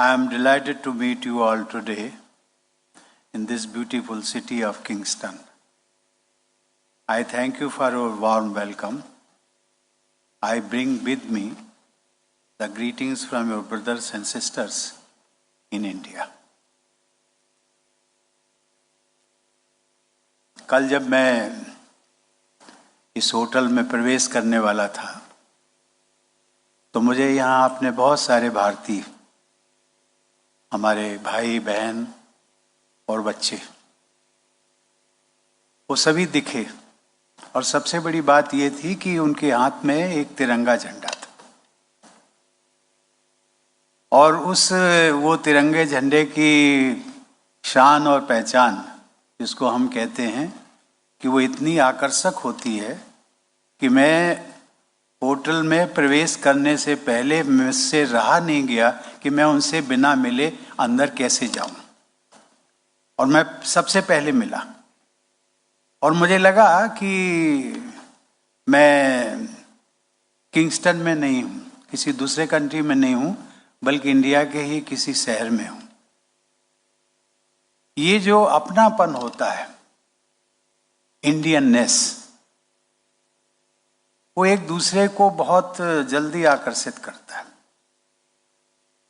I am delighted to meet you all today in this beautiful city of Kingston. I thank you for your warm welcome. I bring with me the greetings from your brothers and sisters in India. कल जब मैं इस hotel में प्रवेश करने वाला था तो मुझे यहाँ अपने बहुत सारे भारतीय, हमारे भाई बहन और बच्चे, वो सभी दिखे। और सबसे बड़ी बात ये थी कि उनके हाथ में एक तिरंगा झंडा था और वो तिरंगे झंडे की शान और पहचान, जिसको हम कहते हैं कि वो इतनी आकर्षक होती है कि मैं होटल में प्रवेश करने से पहले मुझसे रहा नहीं गया कि मैं उनसे बिना मिले अंदर कैसे जाऊं। और मैं सबसे पहले मिला और मुझे लगा कि मैं किंगस्टन में नहीं हूं, किसी दूसरे कंट्री में नहीं हूं, बल्कि इंडिया के ही किसी शहर में हूं। ये जो अपनापन होता है, इंडियननेस, वो एक दूसरे को बहुत जल्दी आकर्षित करता है।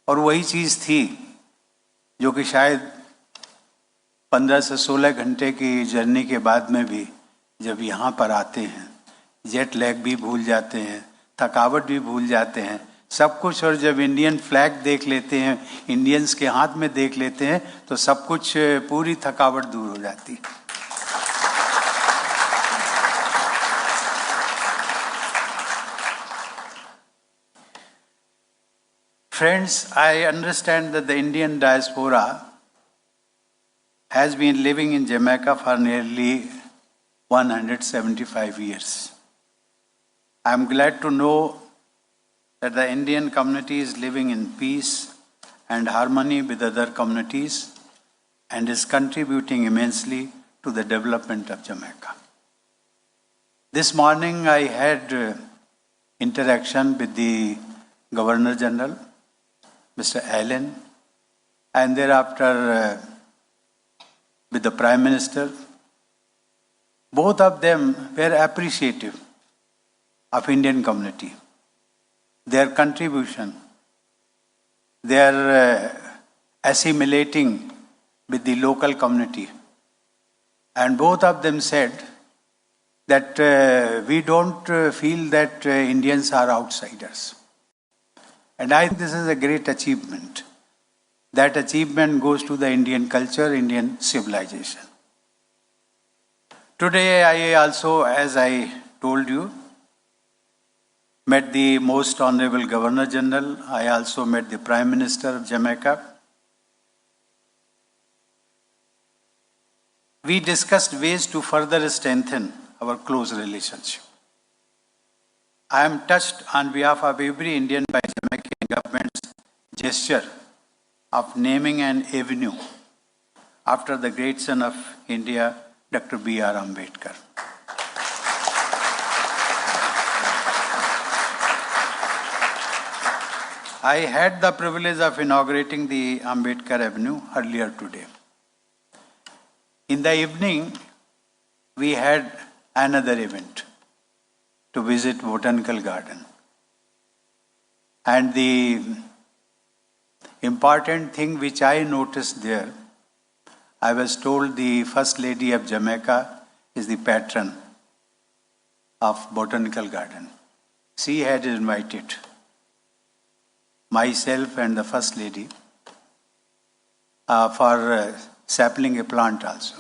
और वही चीज थी जो कि शायद 15 से 16 घंटे की जर्नी के बाद में भी जब यहाँ पर आते हैं, जेट लैग भी भूल जाते हैं, थकावट भी भूल जाते हैं, सब कुछ। और जब इंडियन फ्लैग देख लेते हैं, इंडियंस के हाथ में देख लेते हैं, तो सब कुछ, पूरी थकावट दूर हो जाती है। Friends, I understand that the Indian diaspora has been living in Jamaica for nearly 175 years. I am glad to know that the Indian community is living in peace and harmony with other communities and is contributing immensely to the development of Jamaica. This morning I had interaction with the Governor General, Mr. Allen, and thereafter with the Prime Minister. Both of them were appreciative of Indian community, their contribution, their assimilating with the local community. And both of them said that we don't feel that Indians are outsiders. And I think this is a great achievement. That achievement goes to the Indian culture, Indian civilization. Today I also, as I told you, met the Most Honorable Governor General. I also met the Prime Minister of Jamaica. We discussed ways to further strengthen our close relationship. I am touched on behalf of every Indian by Jamaican government's gesture of naming an avenue after the great son of India, Dr. B.R. Ambedkar. I had the privilege of inaugurating the Ambedkar Avenue earlier today. In the evening, we had another event to visit Botanical Garden. And the important thing which I noticed there, I was told the First Lady of Jamaica is the patron of Botanical Garden. She had invited myself and the First Lady for sapling a plant also.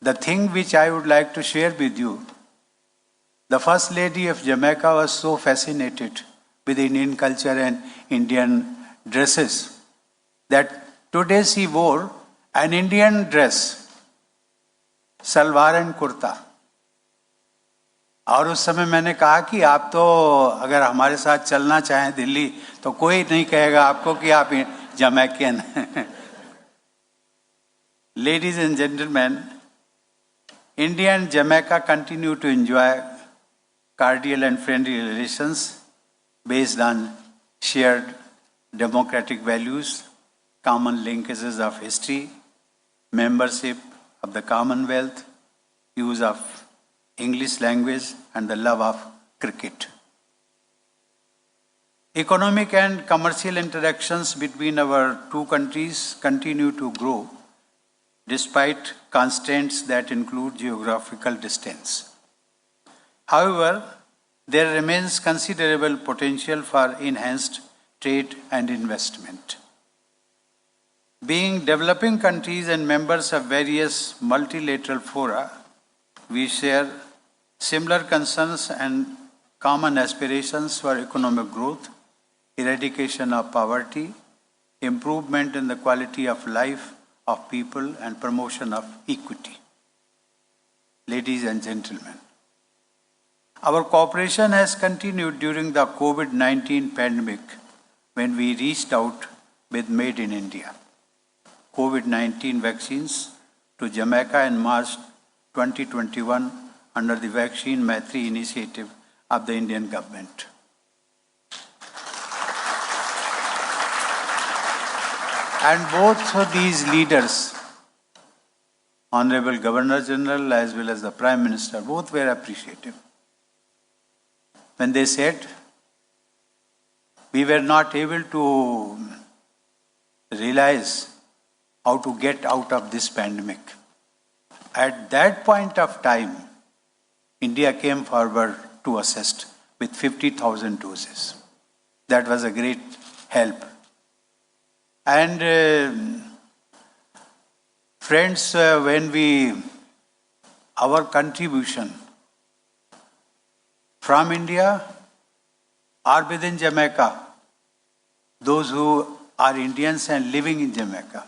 The thing which I would like to share with you, the First Lady of Jamaica was so fascinated with Indian culture and Indian dresses that today she wore an Indian dress, salwar and kurta. और उस समय मैंने कहा कि आप तो अगर हमारे साथ चलना चाहें दिल्ली तो कोई नहीं कहेगा आपको कि आप जमैकियन हैं. Ladies and gentlemen, India and Jamaica continue to enjoy cordial and friendly relations based on shared democratic values, common linkages of history, membership of the Commonwealth, use of English language, and the love of cricket. Economic and commercial interactions between our two countries continue to grow despite constraints that include geographical distance. However, there remains considerable potential for enhanced trade and investment. Being developing countries and members of various multilateral fora, we share similar concerns and common aspirations for economic growth, eradication of poverty, improvement in the quality of life of people, and promotion of equity. Ladies and gentlemen, our cooperation has continued during the COVID-19 pandemic when we reached out with Made in India COVID-19 vaccines to Jamaica in March 2021 under the Vaccine Maitri initiative of the Indian government. And both of these leaders, Honorable Governor General as well as the Prime Minister, both were appreciative. When they said, we were not able to realize how to get out of this pandemic. At that point of time, India came forward to assist with 50,000 doses. That was a great help. And friends, our contribution from India or within Jamaica, those who are Indians and living in Jamaica.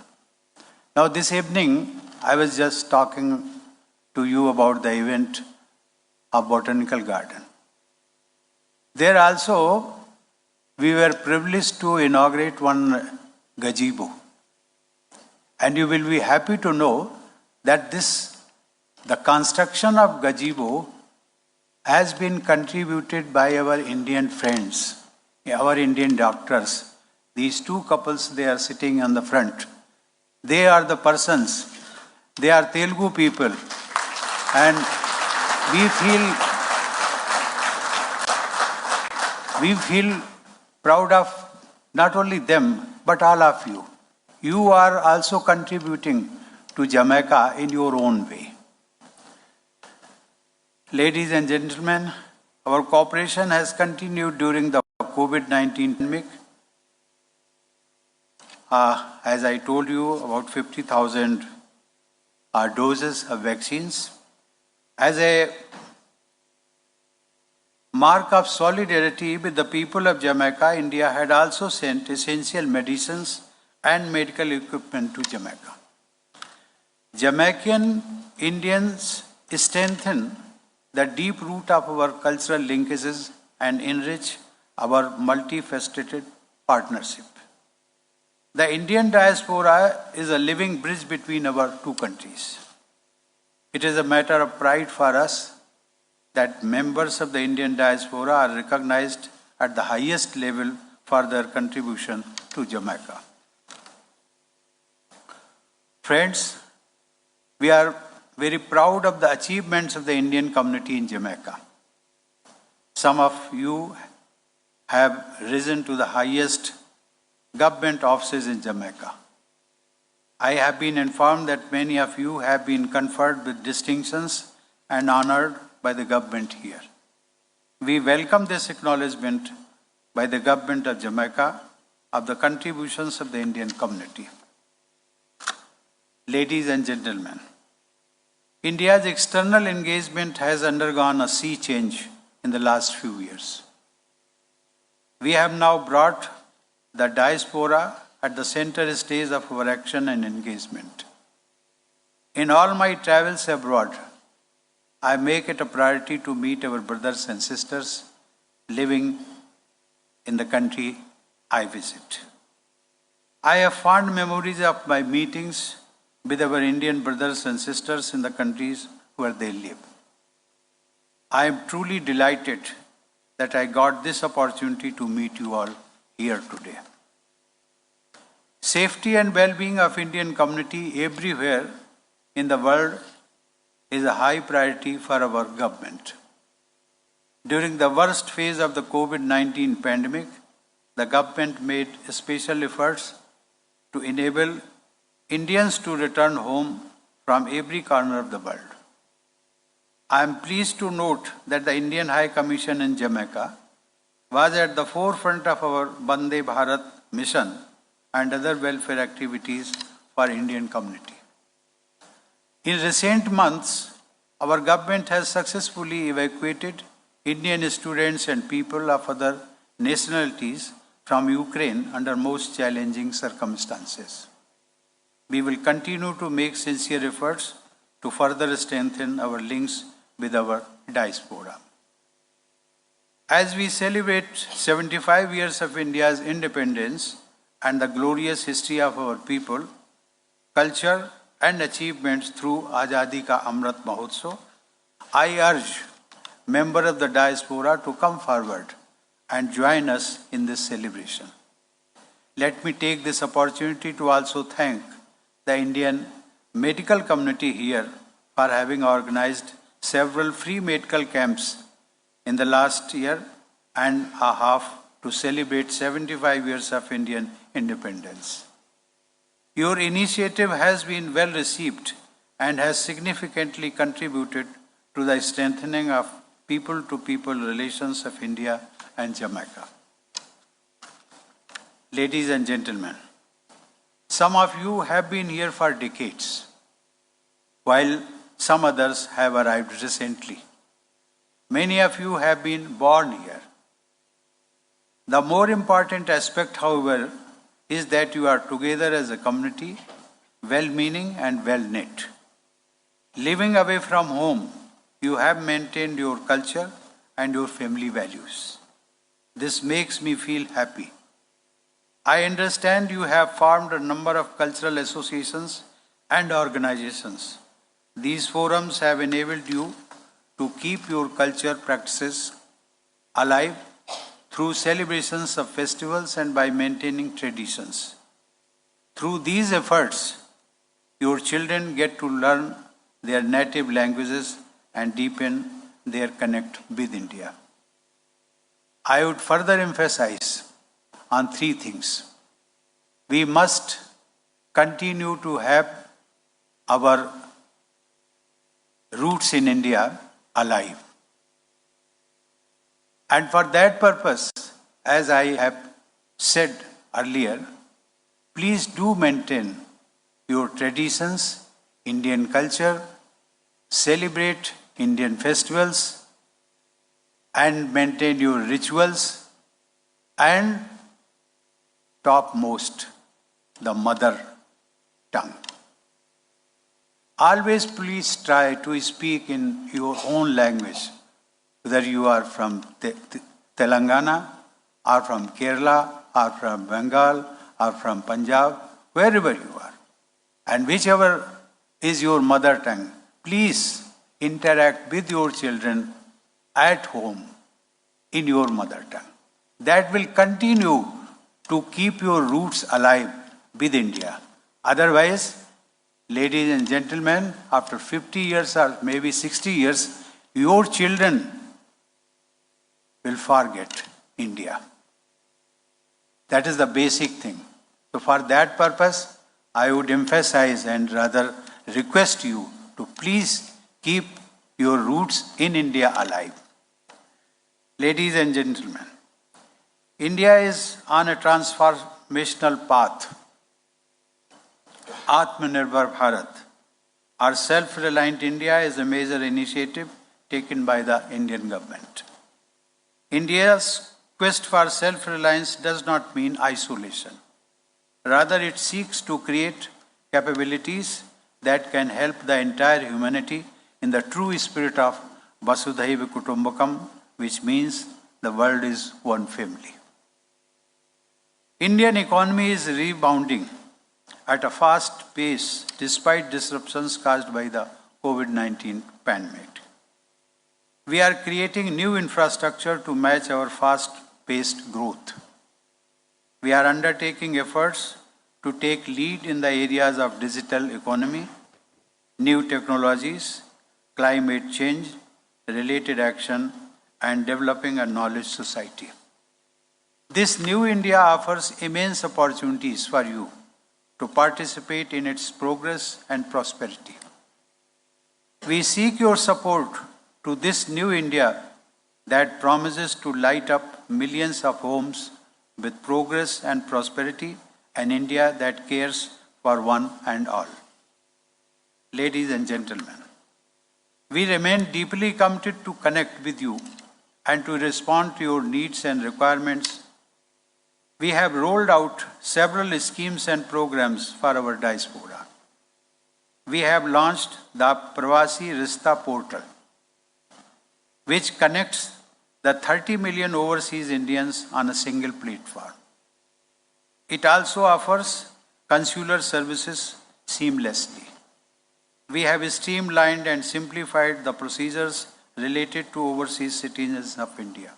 Now this evening, I was just talking to you about the event of Botanical Garden. There also, we were privileged to inaugurate one gazebo. And you will be happy to know that the construction of gazebo has been contributed by our Indian friends, our Indian doctors. These two couples, they are sitting on the front. They are the persons, they are Telugu people. And we feel proud of not only them, but all of you. You are also contributing to Jamaica in your own way. Ladies and gentlemen, our cooperation has continued during the COVID-19 pandemic. As I told you, about 50,000 doses of vaccines. As a mark of solidarity with the people of Jamaica, India had also sent essential medicines and medical equipment to Jamaica. Jamaican Indians strengthen the deep root of our cultural linkages and enrich our multifaceted partnership. The Indian diaspora is a living bridge between our two countries. It is a matter of pride for us that members of the Indian diaspora are recognized at the highest level for their contribution to Jamaica. Friends, we are very proud of the achievements of the Indian community in Jamaica. Some of you have risen to the highest government offices in Jamaica. I have been informed that many of you have been conferred with distinctions and honored by the government here. We welcome this acknowledgement by the government of Jamaica of the contributions of the Indian community. Ladies and gentlemen, India's external engagement has undergone a sea change in the last few years. We have now brought the diaspora at the center stage of our action and engagement. In all my travels abroad, I make it a priority to meet our brothers and sisters living in the country I visit. I have fond memories of my meetings with our Indian brothers and sisters in the countries where they live. I am truly delighted that I got this opportunity to meet you all here today. Safety and well-being of Indian community everywhere in the world is a high priority for our government. During the worst phase of the COVID-19 pandemic, the government made special efforts to enable Indians to return home from every corner of the world. I am pleased to note that the Indian High Commission in Jamaica was at the forefront of our Vande Bharat mission and other welfare activities for Indian community. In recent months, our government has successfully evacuated Indian students and people of other nationalities from Ukraine under most challenging circumstances. We will continue to make sincere efforts to further strengthen our links with our diaspora. As we celebrate 75 years of India's independence and the glorious history of our people, culture and achievements through Azadi Ka Amrit Mahotsav, I urge members of the diaspora to come forward and join us in this celebration. Let me take this opportunity to also thank the Indian medical community here for having organized several free medical camps in the last year and a half to celebrate 75 years of Indian independence. Your initiative has been well received and has significantly contributed to the strengthening of people-to-people relations of India and Jamaica. Ladies and gentlemen, some of you have been here for decades, while some others have arrived recently. Many of you have been born here. The more important aspect, however, is that you are together as a community, well-meaning and well-knit. Living away from home, you have maintained your culture and your family values. This makes me feel happy. I understand you have formed a number of cultural associations and organizations. These forums have enabled you to keep your culture practices alive through celebrations of festivals and by maintaining traditions. Through these efforts, your children get to learn their native languages and deepen their connect with India. I would further emphasize on three things. We must continue to have our roots in India alive. And for that purpose, as I have said earlier, please do maintain your traditions, Indian culture, celebrate Indian festivals, and maintain your rituals, and topmost, the mother tongue. Always please try to speak in your own language, whether you are from Telangana, or from Kerala, or from Bengal, or from Punjab, wherever you are. And whichever is your mother tongue, please interact with your children at home in your mother tongue. That will continue to keep your roots alive with India. Otherwise, ladies and gentlemen, after 50 years or maybe 60 years, your children will forget India. That is the basic thing. So for that purpose, I would emphasize and rather request you to please keep your roots in India alive. Ladies and gentlemen, India is on a transformational path. Atmanirbhar Bharat, our self-reliant India, is a major initiative taken by the Indian government. India's quest for self-reliance does not mean isolation. Rather, it seeks to create capabilities that can help the entire humanity in the true spirit of Vasudhaiva Kutumbakam, which means the world is one family. Indian economy is rebounding at a fast pace despite disruptions caused by the COVID-19 pandemic. We are creating new infrastructure to match our fast-paced growth. We are undertaking efforts to take lead in the areas of digital economy, new technologies, climate change, related action, and developing a knowledge society. This new India offers immense opportunities for you to participate in its progress and prosperity. We seek your support to this new India that promises to light up millions of homes with progress and prosperity, an India that cares for one and all. Ladies and gentlemen, we remain deeply committed to connect with you and to respond to your needs and requirements. We have rolled out several schemes and programs for our diaspora. We have launched the Pravasi Rista portal, which connects the 30 million overseas Indians on a single platform. It also offers consular services seamlessly. We have streamlined and simplified the procedures related to overseas citizens of India.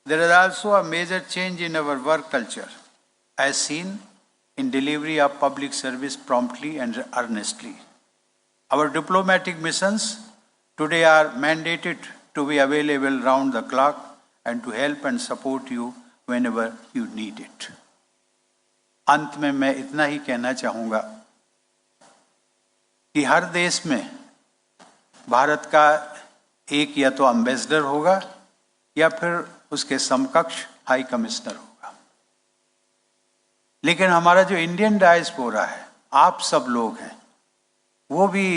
There is also a major change in our work culture, as seen in delivery of public service promptly and earnestly. Our diplomatic missions today are mandated to be available round the clock and to help and support you whenever you need it. अंत में मैं इतना ही कहना चाहूँगा कि हर देश में भारत का एक या तो एम्बेसडर होगा या फिर उसके समकक्ष हाई कमिश्नर होगा, लेकिन हमारा जो इंडियन डायस्पोरा है, आप सब लोग हैं, वो भी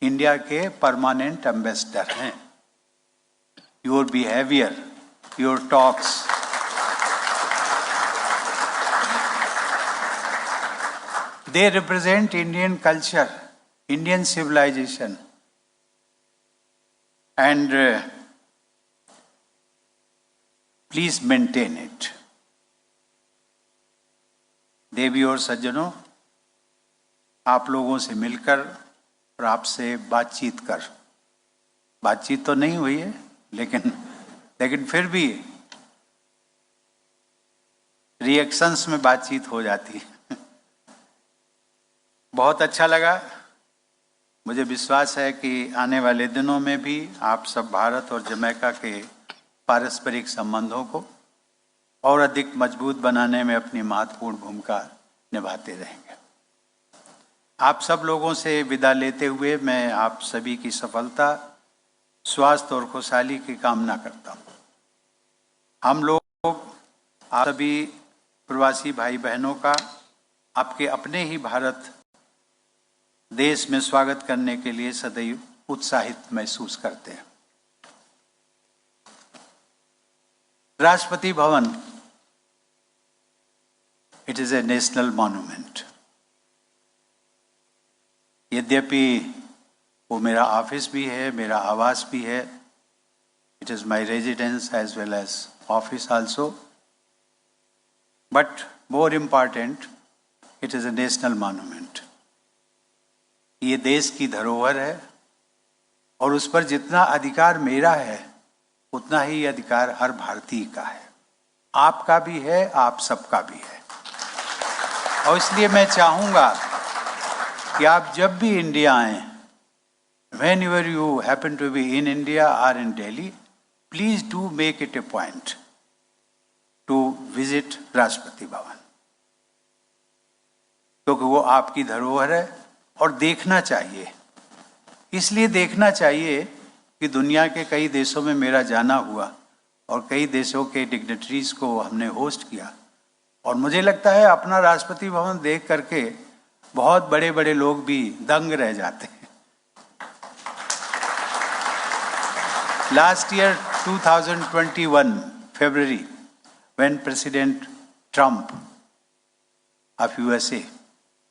इंडिया के परमानेंट एम्बेसडर हैं. Your behaviour, your talks, they represent Indian culture, Indian civilization, and please maintain it. देवी और सज्जनों, आप लोगों से मिलकर और आपसे बातचीत तो नहीं हुई है, लेकिन फिर भी रिएक्शंस में बातचीत हो जाती है. बहुत अच्छा लगा. मुझे विश्वास है कि आने वाले दिनों में भी आप सब भारत और जमैका के पारस्परिक संबंधों को और अधिक मजबूत बनाने में अपनी महत्वपूर्ण भूमिका निभाते रहेंगे. आप सब लोगों से विदा लेते हुए मैं आप सभी की सफलता, स्वास्थ्य और खुशहाली की कामना करता हूँ. हम लोग आप सभी प्रवासी भाई बहनों का आपके अपने ही भारत देश में स्वागत करने के लिए सदैव उत्साहित महसूस करते हैं. Rashtrapati Bhavan, it is a national monument. यद्यपि वो मेरा ऑफिस भी है, मेरा आवास भी है. It is my residence as well as office also, but more important, it is a national monument. ये देश की धरोहर है और उस पर जितना अधिकार मेरा है उतना ही अधिकार हर भारतीय का है. आपका भी है, आप सबका भी है. और इसलिए मैं चाहूँगा कि आप जब भी इंडिया आएं, whenever you happen to be in India or in Delhi, please do make it a point to visit Rashtrapati Bhavan, क्योंकि वो आपकी धरोहर है और देखना चाहिए. इसलिए देखना चाहिए कि दुनिया के कई देशों में मेरा जाना हुआ और कई देशों के डिग्नेटरीज को हमने होस्ट किया, और मुझे लगता है अपना राष्ट्रपति भवन देख करके बहुत बड़े बड़े लोग भी दंग रह जाते हैं. Last year 2021 February, when President Trump of USA,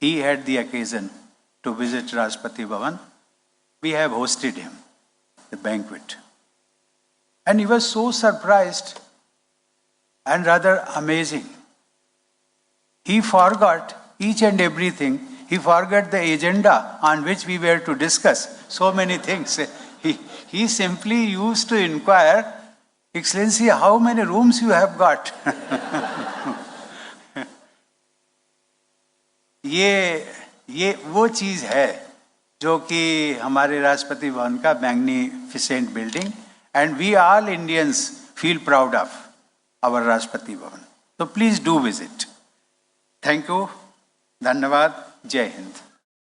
he had the occasion to visit Rashtrapati Bhavan, we have hosted him, the banquet. And he was so surprised and rather amazing. He forgot each and everything. He forgot the agenda on which we were to discuss so many things. He simply used to inquire, Excellency, how many rooms you have got? ये वो चीज़ है जो कि हमारे राष्ट्रपति भवन का magnificent building, and we all Indians feel proud of our Rashtrapati Bhavan. तो please do visit. Thank you. धन्यवाद. जय हिंद.